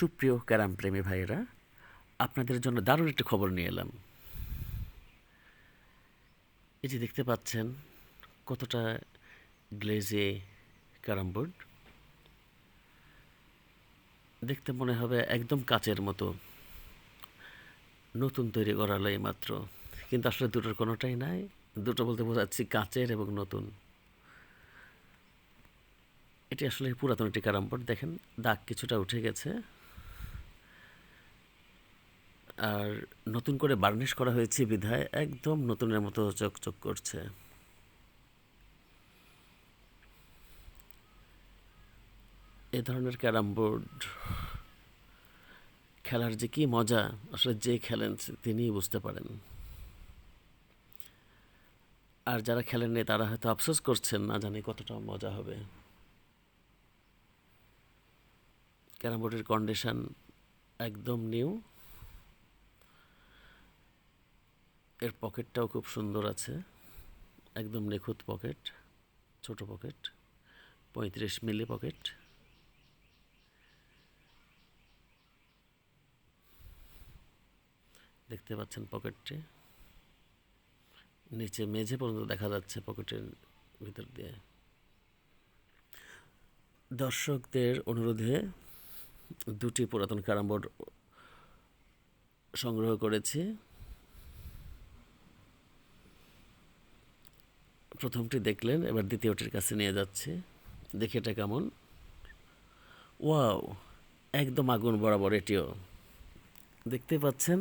সুপ্রিয় ক্যারাম প্রেমী ভাইয়েরা, আপনাদের জন্য দারুণ একটি খবর নিয়ে এলাম। এই যে দেখতে পাচ্ছেন কতটা গ্লেজে ক্যারাম বোর্ড, দেখতে মনে হবে একদম কাচের মতো, নতুন তৈরি করা হলো এইমাত্র। কিন্তু আসলে দুটোর কোনোটাই নাই। দুটো বলতে বোঝাচ্ছি কাচের এবং নতুন। এটি আসলে পুরাতন একটি ক্যারাম বোর্ড। দেখেন দাগ কিছুটা উঠে গেছে, আর নতুন করে বার্নিশ করা হয়েছে বিধায় একদম নতুনের মতো চকচক করছে। এ ধরনের ক্যারাম বোর্ড খেলার যে কী মজা, আসলে যে খেলেন তিনিই বুঝতে পারেন। আর যারা খেলেননি তারা হয়তো আফসোস করছেন, না জানি কতটা মজা হবে। ক্যারাম বোর্ডের কন্ডিশন একদম নিউ। এর পকেটটাও খুব সুন্দর আছে, একদম নিখুঁত পকেট, ছোট পকেট, 35 মিলি পকেট। দেখতে পাচ্ছেন পকেটটি, নিচে মেঝে পর্যন্ত দেখা যাচ্ছে পকেটের ভিতর দিয়ে। দর্শকদের অনুরোধে দুটি পুরাতন ক্যারাম বোর্ড সংগ্রহ করেছি। প্রথমটি দেখলেন, এবার দ্বিতীয়টির কাছে নিয়ে যাচ্ছি। দেখি এটা কেমন। ওয়াও, একদম আগুন বরাবর এটিও। দেখতে পাচ্ছেন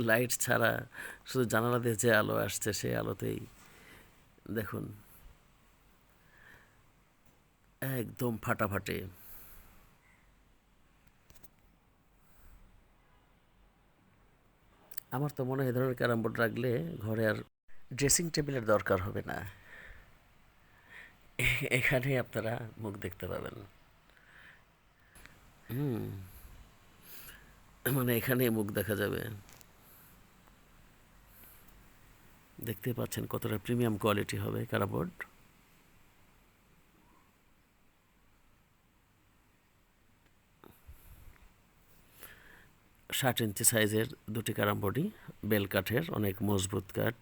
লাইট ছাড়া শুধু জানালা দিয়ে যে আলো আসছে সেই আলোতেই দেখুন একদম ফাটাফাটি। আমার তো মনে হয় এই ধরনের ক্যারাম বোর্ড রাখলে ঘরে আর ড্রেসিং টেবিলের দরকার হবে না। এখানে আপনারা মুখ দেখতে পাবেন। হুম, মানে এখানেই মুখ দেখা যাবে। দেখতে পাচ্ছেন কতটা প্রিমিয়াম কোয়ালিটি হবে ক্যারাম বোর্ড। 60 ইঞ্চি সাইজের দুটি ক্যারাম বোর্ডই, বেল কাঠের, অনেক মজবুত কাঠ।